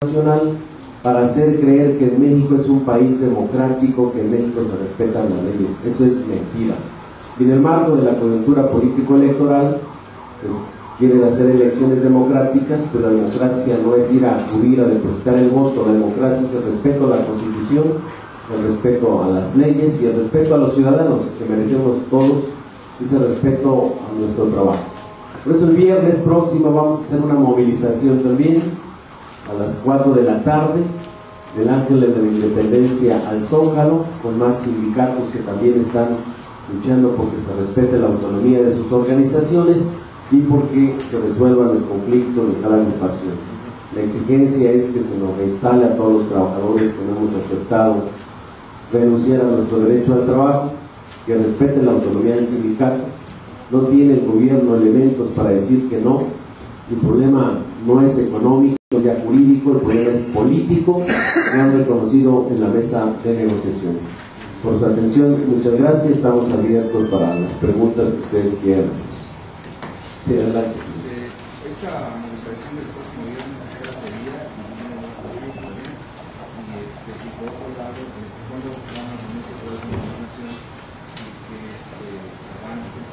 nacional para hacer creer que México es un país democrático, que en México se respetan las leyes. Eso es mentira. Y en el marco de la coyuntura político-electoral, pues quieren hacer elecciones democráticas, pero la democracia no es ir a acudir a depositar el voto. La democracia es el respeto a la Constitución, el respeto a las leyes y el respeto a los ciudadanos, que merecemos todos ese respeto a nuestro trabajo. Por eso el viernes próximo vamos a hacer una movilización también a las 4 de la tarde del Ángel de la Independencia al Zócalo, con más sindicatos que también están luchando porque se respete la autonomía de sus organizaciones y porque se resuelvan los conflictos de cada agrupación. La exigencia es que se nos reinstale a todos los trabajadores que no hemos aceptado renunciar a nuestro derecho al trabajo, que respete la autonomía del sindicato. No tiene el gobierno elementos para decir que no. El problema no es económico, no es jurídico, el problema es político, lo han reconocido en la mesa de negociaciones. Por su atención, muchas gracias. Estamos abiertos para las preguntas que ustedes quieran hacer. Sí, adelante. Esta movilización del próximo viernes, ¿qué hora sería? Y por otro lado, ¿cuándo van a reunirse por la gobernación y qué avances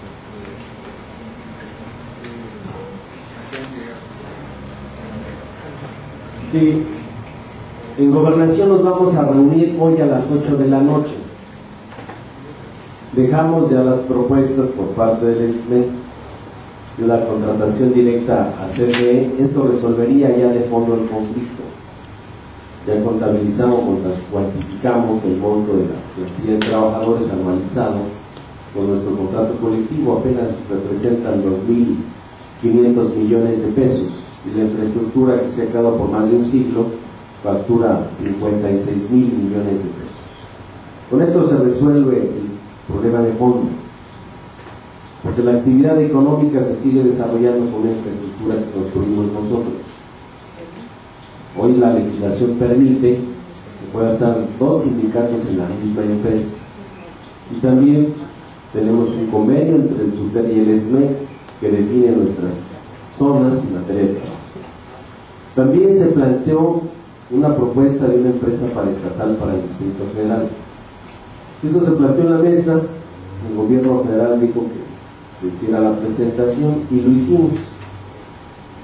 Sí, en Gobernación nos vamos a reunir hoy a las 8 de la noche. Dejamos ya las propuestas por parte del SME de la contratación directa a CFE. Esto resolvería ya de fondo el conflicto. Ya contabilizamos, cuantificamos el monto de la plantilla de trabajadores anualizado con nuestro contrato colectivo, apenas representan 2.500 millones de pesos. Y la infraestructura que se ha quedado por más de un siglo factura 56.000 millones de pesos. Con esto se resuelve el problema de fondo, porque la actividad económica se sigue desarrollando con la infraestructura que construimos nosotros. Hoy la legislación permite que puedan estar dos sindicatos en la misma empresa, y también tenemos un convenio entre el SUTER y el SME que define nuestras zonas en materia de trabajo. También se planteó una propuesta de una empresa paraestatal para el Distrito Federal. Eso se planteó en la mesa, el gobierno federal dijo que se hiciera la presentación y lo hicimos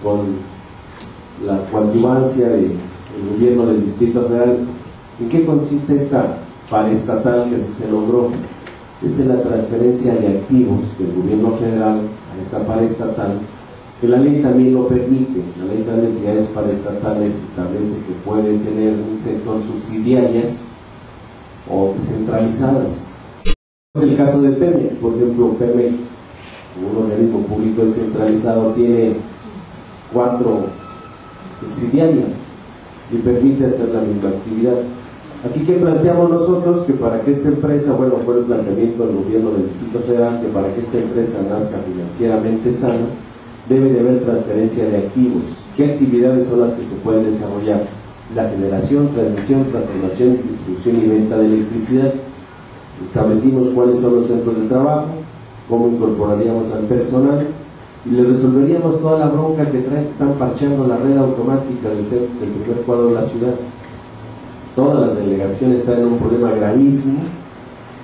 con la coadyuvancia del gobierno del Distrito Federal. ¿En qué consiste esta paraestatal que así se logró? Es en la transferencia de activos del gobierno federal a esta paraestatal, que la ley también lo permite. La ley de entidades paraestatales establece que puede tener un sector subsidiarias o descentralizadas. Es el caso de Pemex. Por ejemplo, Pemex, un organismo público descentralizado, tiene 4 subsidiarias y permite hacer la misma actividad. Aquí que planteamos nosotros que para que esta empresa, bueno, fue el planteamiento del gobierno del Distrito Federal, que para que esta empresa nazca financieramente sana, debe de haber transferencia de activos. ¿Qué actividades son las que se pueden desarrollar? La generación, transmisión, transformación, distribución y venta de electricidad. Establecimos cuáles son los centros de trabajo, cómo incorporaríamos al personal y le resolveríamos toda la bronca que traen, que están parcheando la red automática del primer cuadro de la ciudad. Todas las delegaciones están en un problema gravísimo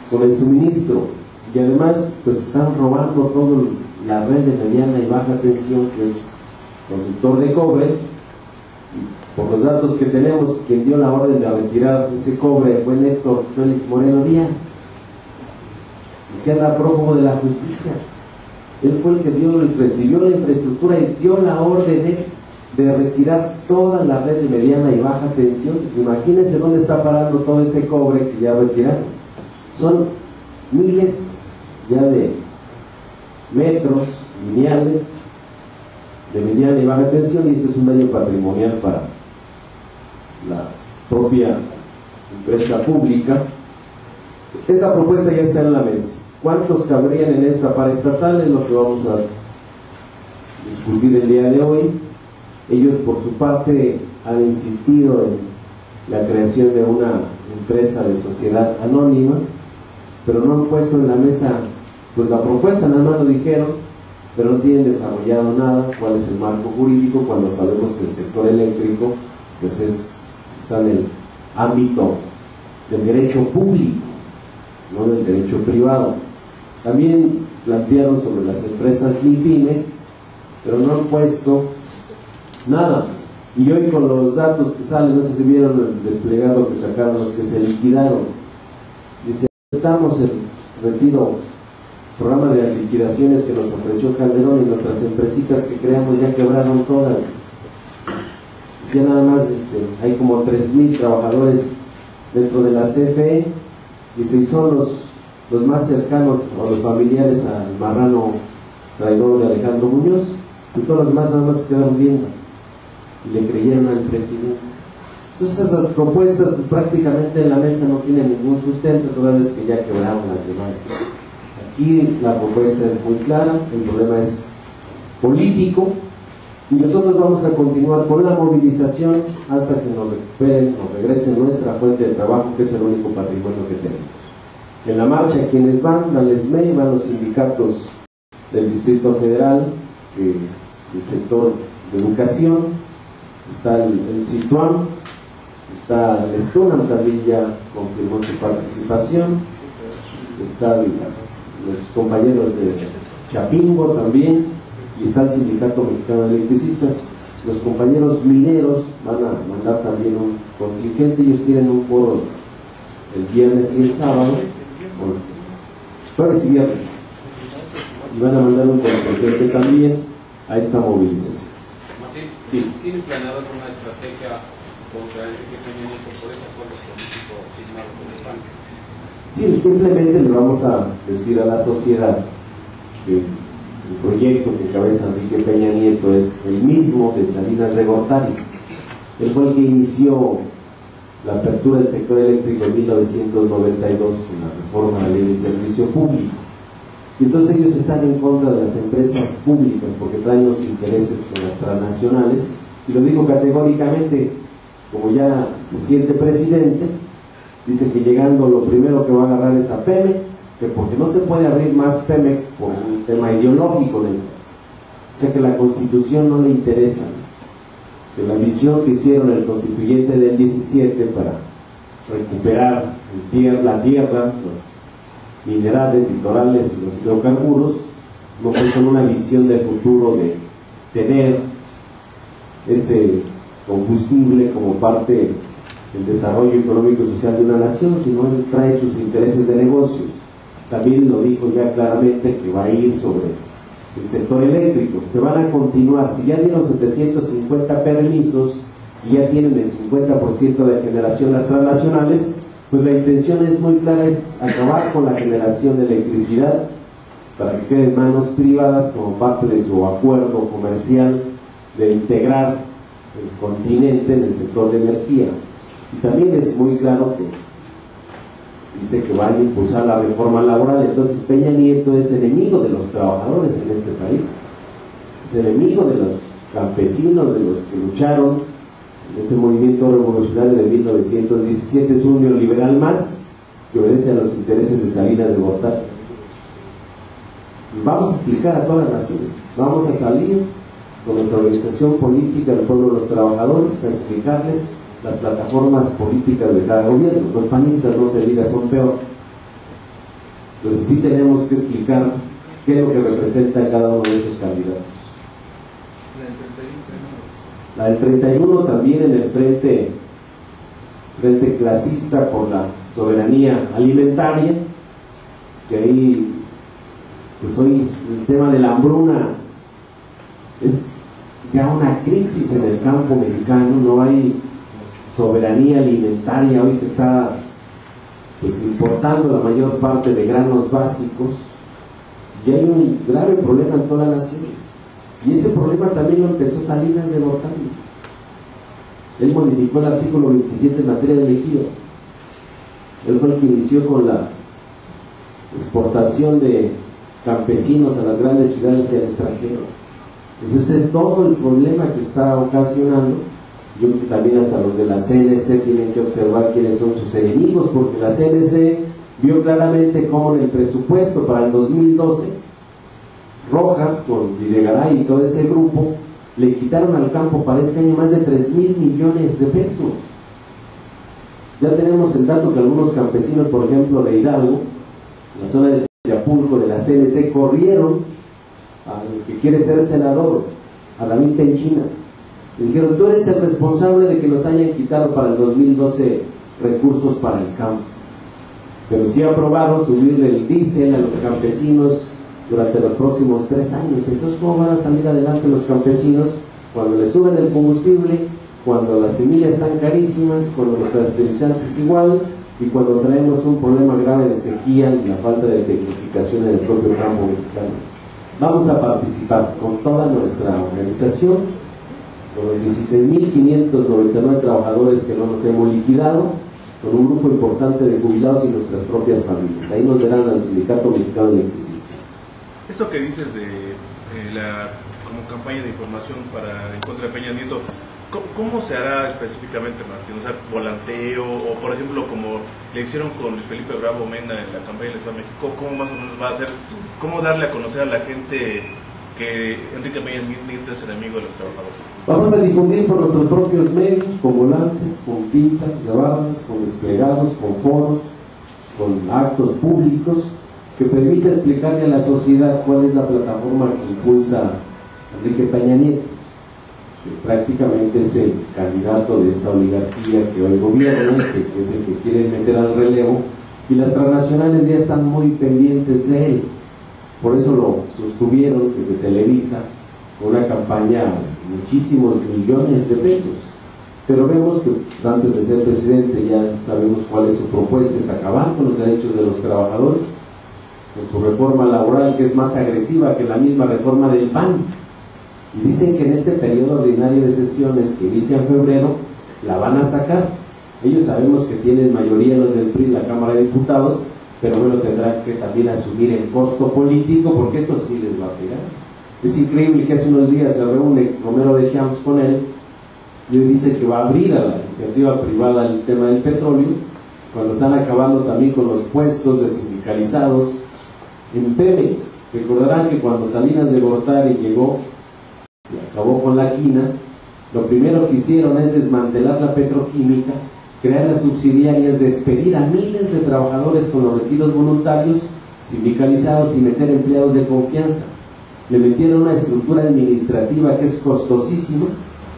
con el suministro, y además pues están robando toda la red de mediana y baja tensión, que es conductor de cobre. Y por los datos que tenemos, quien dio la orden de retirar ese cobre fue Néstor Félix Moreno Díaz, que era prófugo de la justicia. Él fue el que recibió la infraestructura y dio la orden de retirar toda la red de mediana y baja tensión. Imagínense dónde está parando todo ese cobre que ya retiraron. Son miles ya de metros lineales de mediana y baja tensión, y este es un daño patrimonial para la propia empresa pública. Esa propuesta ya está en la mesa. ¿Cuántos cabrían en esta paraestatal? Es lo que vamos a discutir el día de hoy. Ellos por su parte han insistido en la creación de una empresa de sociedad anónima, pero no han puesto en la mesa pues la propuesta, nada más lo dijeron, pero no tienen desarrollado nada. ¿Cuál es el marco jurídico cuando sabemos que el sector eléctrico pues está en el ámbito del derecho público, no del derecho privado. También plantearon sobre las empresas MIPYMES, pero no han puesto nada. Y hoy con los datos que salen, no sé si vieron el desplegado que sacaron los que se liquidaron, dice: aceptamos el retiro, programa de liquidaciones que nos ofreció Calderón, y nuestras empresitas que creamos ya quebraron todas. Decía nada más, hay como 3,000 trabajadores dentro de la CFE, y son los más cercanos o los familiares al marrano traidor de Alejandro Muñoz, y todos los demás nada más se quedaron viendo y le creyeron al presidente. Entonces esas propuestas prácticamente en la mesa no tienen ningún sustento, toda vez que ya quebraron las demás. Aquí la propuesta es muy clara, el problema es político, y nosotros vamos a continuar con la movilización hasta que nos recuperen, nos regresen nuestra fuente de trabajo, que es el único patrimonio que tenemos. En la marcha, quienes van, la LESME, van los sindicatos del Distrito Federal, el sector de educación, está el CITUAM, está el STUNAM, también ya confirmó su participación, están los compañeros de Chapingo también, y está el Sindicato Mexicano de Electricistas. Los compañeros mineros van a mandar también un contingente, ellos tienen un foro el viernes y el sábado, jueves y viernes, y van a mandar un contingente también a esta movilización. Martín, sí. ¿Tiene planeado alguna estrategia contra Enrique Peña Nieto por ese acuerdo político firmado con el PAN? Sí, simplemente le vamos a decir a la sociedad que el proyecto que encabeza Enrique Peña Nieto es el mismo de Salinas de Gortari. Él fue el que inició la apertura del sector eléctrico en 1992 con la reforma de la ley del servicio público. Y entonces ellos están en contra de las empresas públicas porque traen los intereses con las transnacionales, y lo digo categóricamente, como ya se siente presidente, dice que llegando lo primero que va a agarrar es a Pemex, que porque no se puede abrir más Pemex por un tema ideológico en el país. O sea que la Constitución no le interesa, que la visión que hicieron el constituyente del 17 para recuperar la tierra, los minerales, litorales y los hidrocarburos, no fue con una visión de futuro de tener ese combustible como parte del desarrollo económico y social de una nación, sino él trae sus intereses de negocios. También lo dijo ya claramente que va a ir sobre el sector eléctrico. Se van a continuar, si ya dieron 750 permisos y ya tienen el 50% de generación las transnacionales, pues la intención es muy clara, es acabar con la generación de electricidad para que quede en manos privadas como parte de su acuerdo comercial de integrar el continente en el sector de energía. Y también es muy claro que dice que van a impulsar la reforma laboral. Entonces Peña Nieto es enemigo de los trabajadores en este país, es enemigo de los campesinos, de los que lucharon en ese movimiento revolucionario de 1917. Es un neoliberal más que obedece a los intereses de Salinas de Gortari. Vamos a explicar a toda la nación, vamos a salir con nuestra organización política del pueblo de los trabajadores a explicarles las plataformas políticas de cada gobierno. Los panistas, no se diga, son peor. Entonces sí tenemos que explicar qué es lo que representa cada uno de estos candidatos. La del 31 también en el frente clasista por la soberanía alimentaria, que ahí pues hoy el tema de la hambruna es ya una crisis en el campo mexicano, no hay soberanía alimentaria, hoy se está pues importando la mayor parte de granos básicos y hay un grave problema en toda la nación, y ese problema también lo empezó Salinas de Gortari. Él modificó el artículo 27 en materia de ejido, él fue el que inició con la exportación de campesinos a las grandes ciudades y al extranjero. Ese es todo el problema que está ocasionando. Yo creo que también hasta los de la CNC tienen que observar quiénes son sus enemigos, porque la CNC vio claramente cómo en el presupuesto para el 2012 Rojas con Videgaray y todo ese grupo Le quitaron al campo para este año más de 3,000 millones de pesos. Ya tenemos el dato que algunos campesinos, por ejemplo, de Hidalgo, en la zona de Acapulco, de la CNC, corrieron al que quiere ser senador, a David Penchina. Le dijeron: tú eres el responsable de que nos hayan quitado para el 2012 recursos para el campo. Pero sí aprobaron subirle el diésel a los campesinos durante los próximos 3 años. Entonces, ¿cómo van a salir adelante los campesinos cuando les suben el combustible, cuando las semillas están carísimas, cuando los fertilizantes igual, y cuando traemos un problema grave de sequía y la falta de tecnificación en el propio campo mexicano? Vamos a participar con toda nuestra organización, con los 16,599 trabajadores que no nos hemos liquidado, con un grupo importante de jubilados y nuestras propias familias. Ahí nos verán al Sindicato Mexicano de Electricistas. Esto que dices de como campaña de información en contra de Peña Nieto, ¿cómo se hará específicamente, Martín? O sea, volanteo, o por ejemplo, como le hicieron con Luis Felipe Bravo Mena en la campaña del Estado de México, ¿cómo más o menos va a ser? ¿Cómo darle a conocer a la gente que Enrique Peña Nieto es enemigo de los trabajadores? Vamos a difundir por nuestros propios medios, con volantes, con pintas, grabadas, con desplegados, con foros, con actos públicos, que permita explicarle a la sociedad cuál es la plataforma que impulsa a Enrique Peña Nieto, que prácticamente es el candidato de esta oligarquía que hoy gobierna, que es el que quieren meter al relevo, y las transnacionales ya están muy pendientes de él. Por eso lo sostuvieron desde Televisa, con una campaña de muchísimos millones de pesos. Pero vemos que antes de ser presidente ya sabemos cuál es su propuesta: es acabar con los derechos de los trabajadores, con su reforma laboral, que es más agresiva que la misma reforma del PAN. Y dicen que en este periodo ordinario de sesiones que inicia en febrero la van a sacar. Ellos sabemos que tienen mayoría los del PRI en la Cámara de Diputados, pero bueno, tendrán que también asumir el costo político, porque eso sí les va a pegar. Es increíble que hace unos días se reúne Romero de Champs con él y hoy dice que va a abrir a la iniciativa privada el tema del petróleo, cuando están acabando también con los puestos de sindicalizados en Pemex. Recordarán que cuando Salinas de Gortari llegó y acabó con la quina, lo primero que hicieron es desmantelar la petroquímica, crear las subsidiarias, despedir a miles de trabajadores con los retiros voluntarios, sindicalizados, y meter empleados de confianza. Le metieron una estructura administrativa que es costosísima,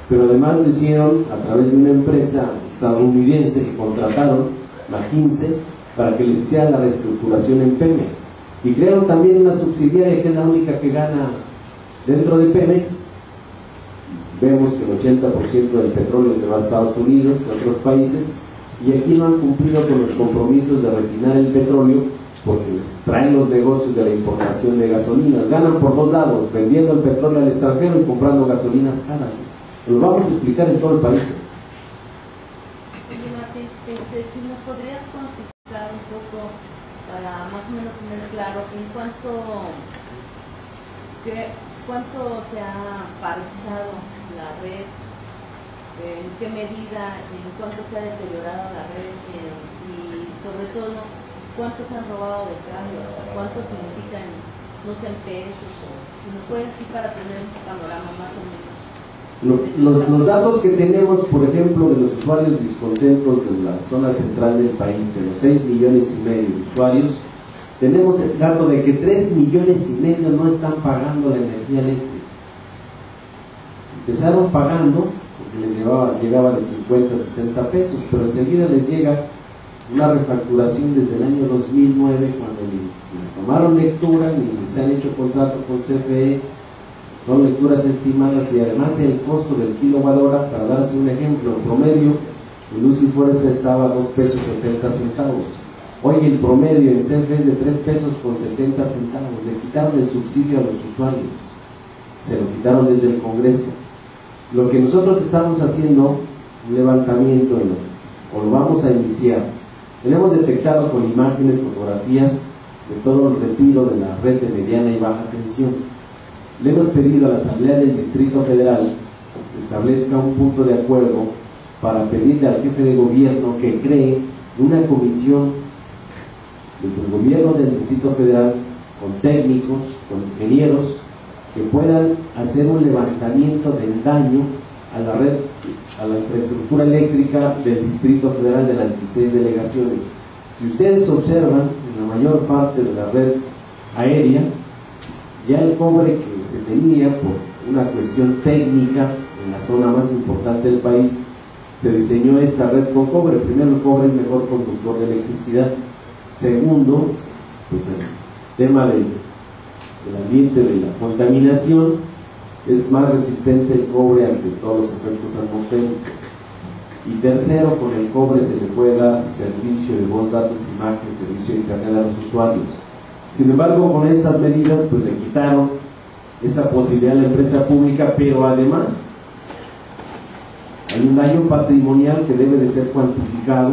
pero además lo hicieron a través de una empresa estadounidense que contrataron, McKinsey, para que les hiciera la reestructuración en Pemex. Y crearon también una subsidiaria que es la única que gana dentro de Pemex. Vemos que el 80% del petróleo se va a Estados Unidos, a otros países, y aquí no han cumplido con los compromisos de refinar el petróleo, porque les traen los negocios de la importación de gasolinas. Ganan por 2 lados, vendiendo el petróleo al extranjero y comprando gasolinas caras. Lo vamos a explicar en todo el país. Martín, si nos podrías contestar un poco, para más o menos tener claro, en cuánto se ha parchado la red, en qué medida, en cuánto se ha deteriorado la red, y sobre todo cuántos han robado de cambio, cuánto significan, no sé, en pesos, o si nos puedes decir para tener un panorama más o menos. Los datos que tenemos, por ejemplo, de los usuarios descontentos de la zona central del país, de los 6,5 millones de usuarios, tenemos el dato de que 3,5 millones no están pagando la energía eléctrica. Empezaron pagando porque les llegaba de 50 a 60 pesos, pero enseguida les llega una refacturación desde el año 2009, cuando les tomaron lectura y se han hecho contrato con CFE. Son lecturas estimadas, y además el costo del kilowatt hora, para darse un ejemplo, en promedio en luz y fuerza estaba a 2,70 pesos. Hoy el promedio en CFE es de 3,70 pesos. Le quitaron el subsidio a los usuarios, se lo quitaron desde el Congreso. Lo que nosotros estamos haciendo, un levantamiento o lo vamos a iniciar. Tenemos detectado con imágenes, fotografías de todo el retiro de la red de mediana y baja tensión. Le hemos pedido a la Asamblea del Distrito Federal que se establezca un punto de acuerdo para pedirle al jefe de gobierno que cree una comisión desde el gobierno del Distrito Federal, con técnicos, con ingenieros, que puedan hacer un levantamiento del daño a la red, a la infraestructura eléctrica del Distrito Federal de las 16 delegaciones. Si ustedes observan, en la mayor parte de la red aérea, ya el cobre que se tenía por una cuestión técnica en la zona más importante del país, se diseñó esta red con cobre. Primero, el cobre es mejor conductor de electricidad. Segundo, pues el tema del ambiente, de la contaminación, es más resistente el cobre ante todos los efectos atmosféricos. Y tercero, con el cobre se le puede dar servicio de voz, datos, imagen, servicio de internet a los usuarios. Sin embargo, con estas medidas pues le quitaron esa posibilidad a la empresa pública, pero además hay un daño patrimonial que debe de ser cuantificado,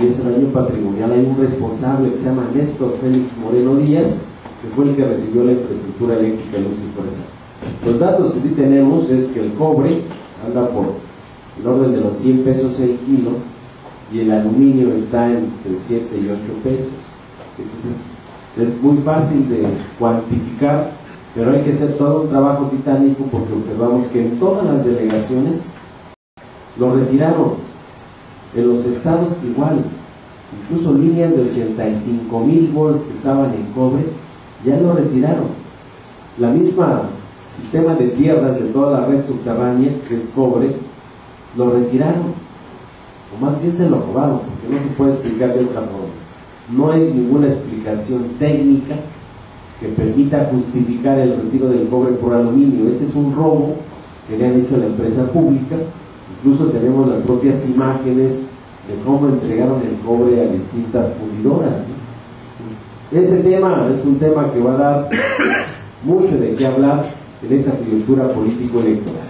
y ese daño patrimonial hay un responsable que se llama Néstor Félix Moreno Díaz, que fue el que recibió la infraestructura eléctrica Luz y Fuerza. Los datos que sí tenemos es que el cobre anda por el orden de los 100 pesos el kilo, y el aluminio está entre 7 y 8 pesos. Entonces es muy fácil de cuantificar, pero hay que hacer todo un trabajo titánico, porque observamos que en todas las delegaciones lo retiraron. En los estados igual, incluso líneas de 85,000 volts que estaban en cobre ya lo retiraron. La misma sistema de tierras de toda la red subterránea, que es cobre, lo retiraron, o más bien se lo robaron, porque no se puede explicar de otra forma. No hay ninguna explicación técnica que permita justificar el retiro del cobre por aluminio. Este es un robo que le han hecho a la empresa pública. Incluso tenemos las propias imágenes de cómo entregaron el cobre a distintas fundidoras. Ese tema es un tema que va a dar mucho de qué hablar en esta coyuntura político-electoral.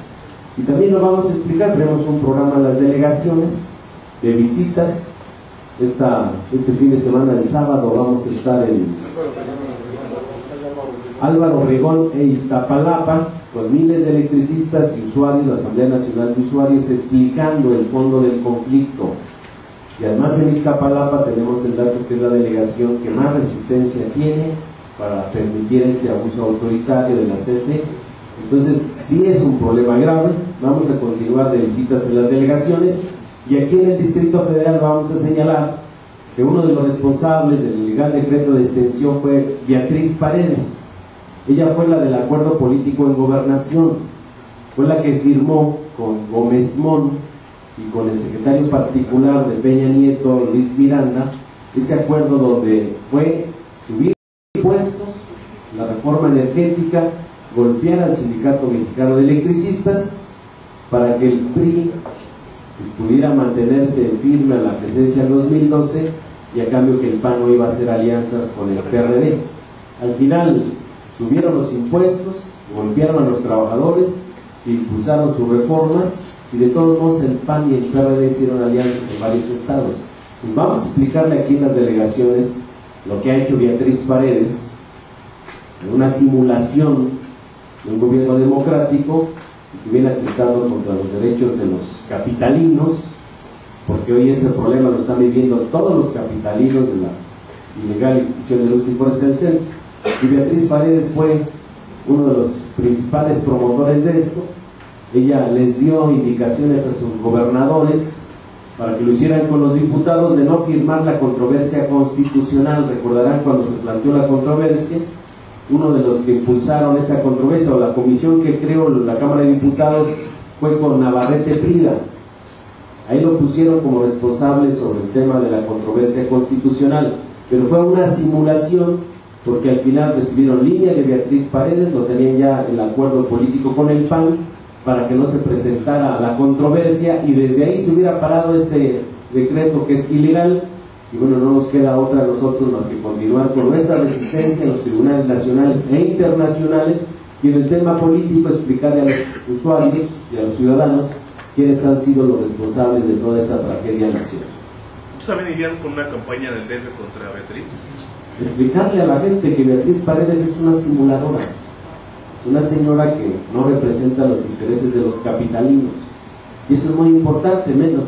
Y también lo vamos a explicar. Tenemos un programa en las delegaciones de visitas. Este fin de semana, el sábado, vamos a estar en Álvaro Obregón e Iztapalapa, con miles de electricistas y usuarios, la Asamblea Nacional de Usuarios, explicando el fondo del conflicto. Y además en Iztapalapa tenemos el dato que es la delegación que más resistencia tiene para permitir este abuso autoritario de la CFE. Entonces, sí es un problema grave. Vamos a continuar de visitas en las delegaciones, y aquí en el Distrito Federal vamos a señalar que uno de los responsables del ilegal decreto de extensión fue Beatriz Paredes. Ella fue la del acuerdo político en gobernación, fue la que firmó con Gómez Mon y con el secretario particular de Peña Nieto, Luis Miranda, ese acuerdo donde fue subir impuestos, la reforma energética, golpear al Sindicato Mexicano de Electricistas para que el PRI pudiera mantenerse firme a la presidencia en 2012, y a cambio que el PAN no iba a hacer alianzas con el PRD. Al final subieron los impuestos, golpearon a los trabajadores, impulsaron sus reformas, y de todos modos el PAN y el PRD hicieron alianzas en varios estados. Pues vamos a explicarle aquí en las delegaciones lo que ha hecho Beatriz Paredes en una simulación de un gobierno democrático que viene atentando contra los derechos de los capitalinos, porque hoy ese problema lo están viviendo todos los capitalinos de la ilegal institución de Luz y Fuerza del Centro. Y Beatriz Paredes fue uno de los principales promotores de esto. Ella les dio indicaciones a sus gobernadores para que lo hicieran con los diputados de no firmar la controversia constitucional. Recordarán cuando se planteó la controversia, uno de los que impulsaron esa controversia, o la comisión que creó la Cámara de Diputados, fue con Navarrete Prida. Ahí lo pusieron como responsable sobre el tema de la controversia constitucional, pero fue una simulación, porque al final recibieron línea de Beatriz Paredes, lo tenían ya el acuerdo político con el PAN, para que no se presentara la controversia, y desde ahí se hubiera parado este decreto que es ilegal. Y bueno, no nos queda otra a nosotros más que continuar con nuestra resistencia en los tribunales nacionales e internacionales, y en el tema político explicarle a los usuarios y a los ciudadanos quiénes han sido los responsables de toda esta tragedia nacional. ¿Ustedes también irían con una campaña del DF contra Beatriz? Explicarle a la gente que Beatriz Paredes es una simuladora, una señora que no representa los intereses de los capitalinos, y eso es muy importante, menos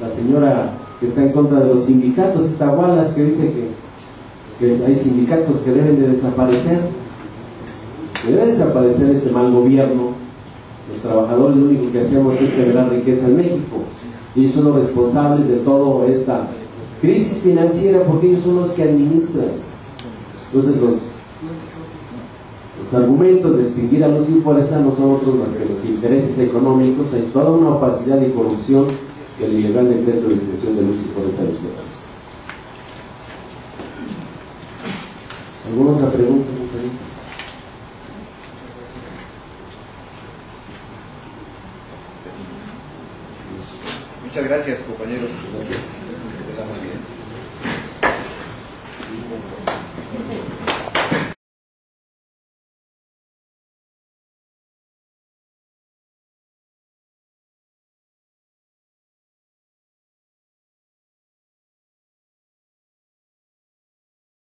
la señora que está en contra de los sindicatos, esta Wallace, que dice que hay sindicatos que deben de desaparecer. Debe desaparecer este mal gobierno. Los trabajadores lo único que hacemos es generar riqueza en México, y ellos son los responsables de toda esta crisis financiera, porque ellos son los que administran. Entonces los argumentos de extinguir a los Inforesa no son otros más que los intereses económicos. Hay toda una opacidad y corrupción que el ilegal decreto de extinción de los Inforesa dice. ¿Alguna otra pregunta, compañero? Muchas gracias, compañeros. Gracias.